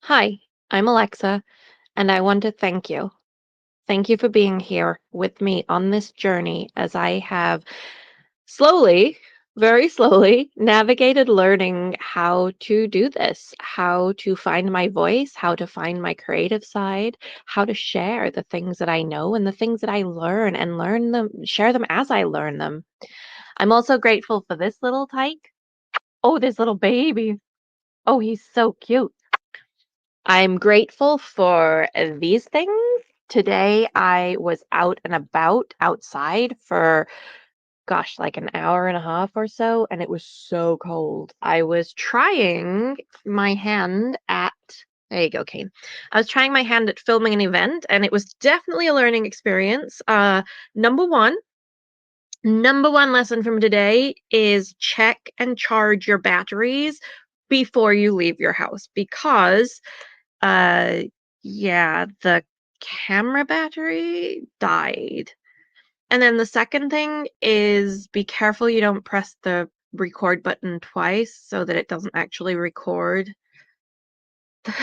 Hi, I'm Alexa, and I want to thank you. Thank you for being here with me on this journey as I have slowly, very slowly, navigated learning how to do this, how to find my voice, how to find my creative side, how to share the things that I know and the things that I learn and learn them, share them as I learn them. I'm also grateful for this little tyke. Oh, this little baby. Oh, he's so cute. I'm grateful for these things. Today I was out and about outside for, gosh, like an hour and a half or so, and it was so cold. I was trying my hand at, there you go, Kane. I was trying my hand at filming an event, and it was definitely a learning experience. Number one, number one lesson from today is check and charge your batteries before you leave your house because uh, yeah, the camera battery died. And then the second thing is be careful you don't press the record button twice so that it doesn't actually record the,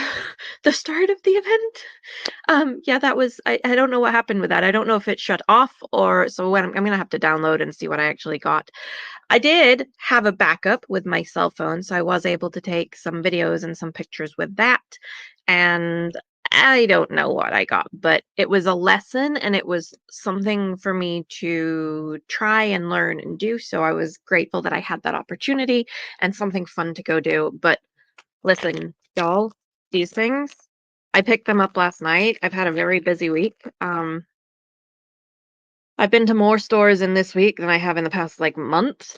the start of the event. Yeah, that was I don't know what happened with that. I don't know if it shut off or so when I'm gonna have to download and see what I actually got. I did have a backup with my cell phone, so I was able to take some videos and some pictures with that. And I don't know what I got, but it was a lesson and it was something for me to try and learn and do. So I was grateful that I had that opportunity and something fun to go do. But listen, y'all, these things, I picked them up last night. I've had a very busy week. I've been to more stores in this week than I have in the past like month.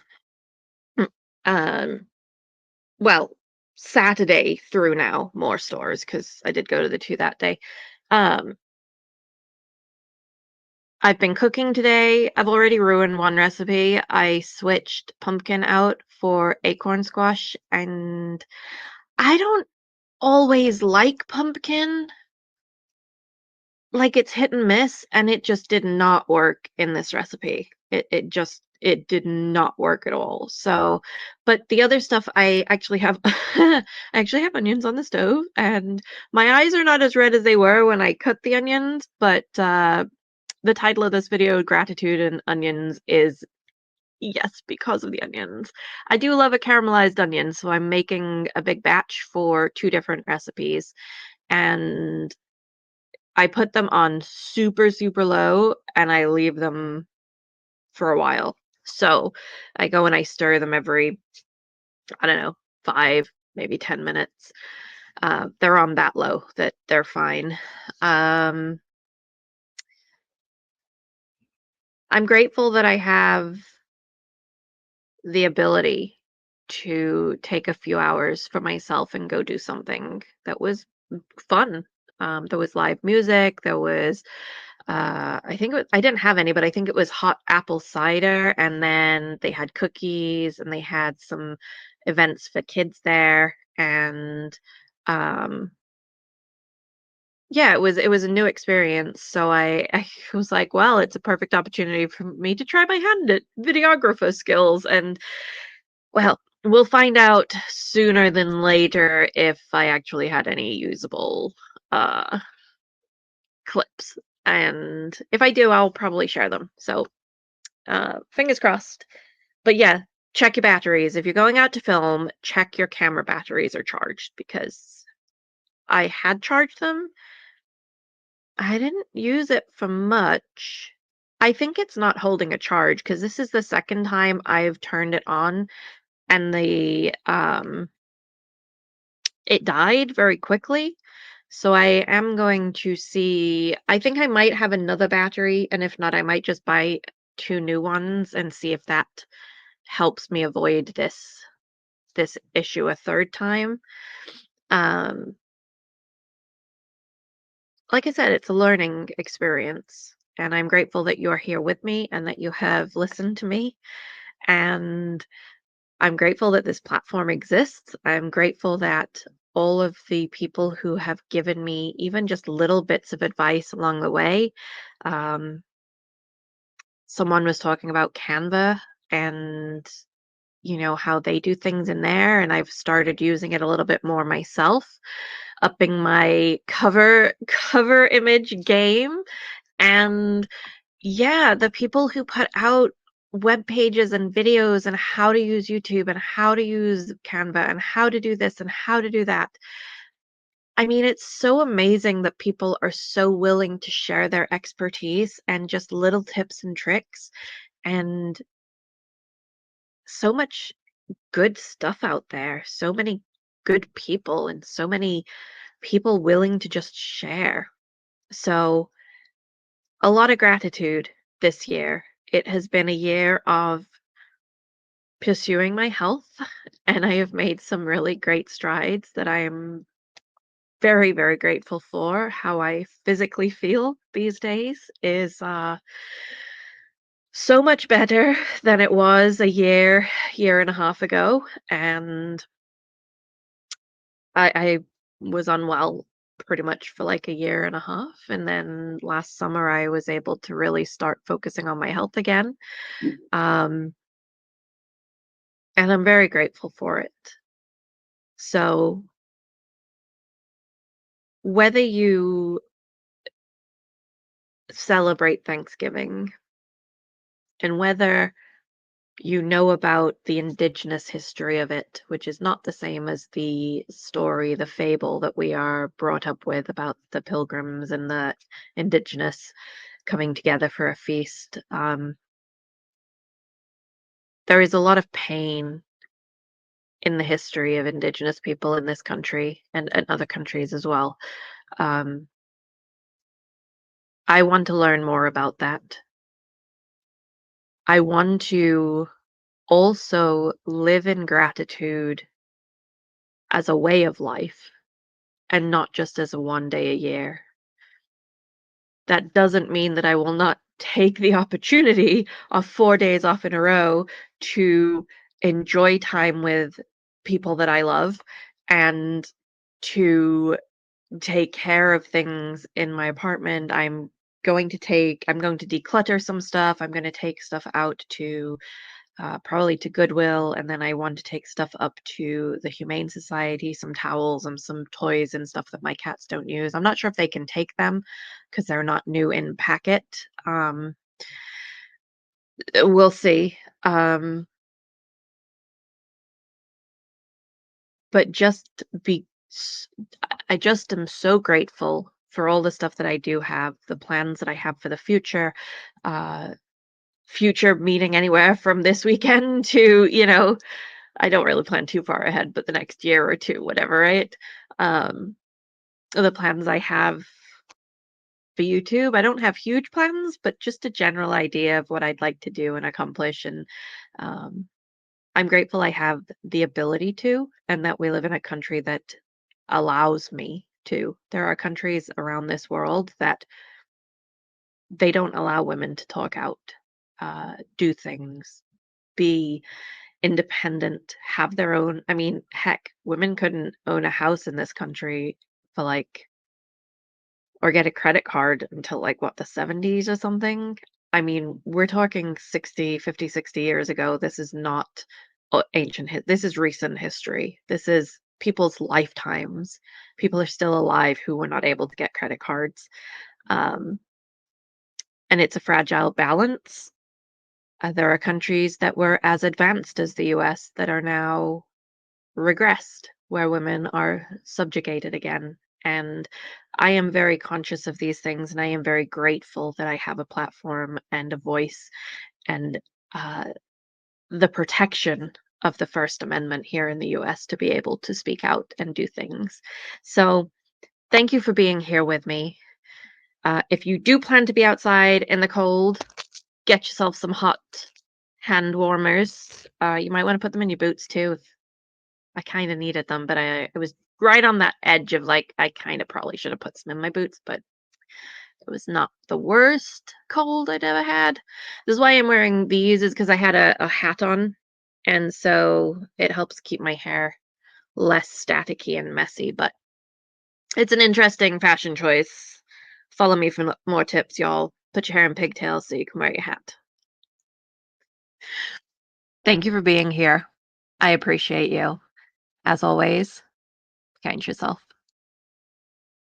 Um, well, Saturday through now, more stores because I did go to the two that day. Um, I've been cooking today. I've already ruined one recipe. I switched pumpkin out for acorn squash, and I don't always like pumpkin. Like it's hit and miss, and it just did not work in this recipe. It did not work at all. So, but the other stuff I actually have I actually have onions on the stove, and my eyes are not as red as they were when I cut the onions, but the title of this video, Gratitude and Onions, is yes, because of the onions. I do love a caramelized onion, so I'm making a big batch for two different recipes. And I put them on super, super low and I leave them for a while. So I go and I stir them every, I don't know, 5, maybe 10 minutes. They're on that low that they're fine. Um, I'm grateful that I have the ability to take a few hours for myself and go do something that was fun. There was live music, there was I think I didn't have any, but I think it was hot apple cider, and then they had cookies, and they had some events for kids there, and um, yeah, it was a new experience. So I was like, well, it's a perfect opportunity for me to try my hand at videographer skills, and well, we'll find out sooner than later if I actually had any usable uh clips. And if I do, I'll probably share them. So, fingers crossed. But yeah, check your batteries. If you're going out to film, check your camera batteries are charged because I had charged them. I didn't use it for much. I think it's not holding a charge because this is the second time I've turned it on and the it died very quickly. So I am going to see. I think I might have another battery, and if not, I might just buy two new ones and see if that helps me avoid this issue a third time. Um, like I said, it's a learning experience, and I'm grateful that you're here with me and that you have listened to me. And I'm grateful that this platform exists. I'm grateful that all of the people who have given me even just little bits of advice along the way. Um, Someone was talking about Canva and how they do things in there, and I've started using it a little bit more myself. upping my cover image game. And yeah, the people who put out web pages and videos and how to use YouTube and how to use Canva and how to do this and how to do that. I mean, it's so amazing that people are so willing to share their expertise and just little tips and tricks, and so much good stuff out there. So many good people and so many people willing to just share. So, a lot of gratitude this year. It has been a year of pursuing my health, and I have made some really great strides that I am very, very grateful for. How I physically feel these days is so much better than it was a year and a half ago. And I was unwell pretty much for like a year and a half. And then last summer, I was able to really start focusing on my health again. Um, and I'm very grateful for it. So, whether you celebrate Thanksgiving and whether you know about the indigenous history of it, which is not the same as the story, the fable that we are brought up with about the pilgrims and the indigenous coming together for a feast. There is a lot of pain in the history of indigenous people in this country and other countries as well. Um, I want to learn more about that. I want to also live in gratitude as a way of life and not just as a one day a year. That doesn't mean that I will not take the opportunity of 4 days off in a row to enjoy time with people that I love and to take care of things in my apartment. I'm going to declutter some stuff. I'm gonna take stuff out to probably to Goodwill, and then I want to take stuff up to the Humane Society, some towels and some toys and stuff that my cats don't use. I'm not sure if they can take them because they're not new in packet. Um, we'll see. Um, but just be, s- I just am so grateful for all the stuff that I do have, the plans that I have for the future. Uh, future meeting anywhere from this weekend to, I don't really plan too far ahead, but the next year or 2, whatever, right? Um, the plans I have for YouTube, I don't have huge plans, but just a general idea of what I'd like to do and accomplish, and, um, I'm grateful I have the ability to, and that we live in a country that allows me to. There are countries around this world that they don't allow women to talk out, do things, be independent, have their own. I mean, heck, women couldn't own a house in this country for like or get a credit card until like what, the 70s or something. I mean, we're talking 60, 50, 60 years ago. This is not this is recent history. This is people's lifetimes. People are still alive who were not able to get credit cards. Um, and it's a fragile balance. There are countries that were as advanced as the US that are now regressed, where women are subjugated again. And I am very conscious of these things, and I am very grateful that I have a platform and a voice and uh, the protection of the First Amendment here in the US to be able to speak out and do things. So, thank you for being here with me. If you do plan to be outside in the cold, get yourself some hot hand warmers. You might want to put them in your boots too. I kinda needed them, but I was right on that edge of, like, I kinda probably should have put some in my boots, but it was not the worst cold I'd ever had. This is why I'm wearing these is because I had a hat on, and so it helps keep my hair less staticky and messy, but it's an interesting fashion choice. Follow me for more tips, y'all. Put your hair in pigtails so you can wear your hat. Thank you for being here. I appreciate you. As always, kind to yourself.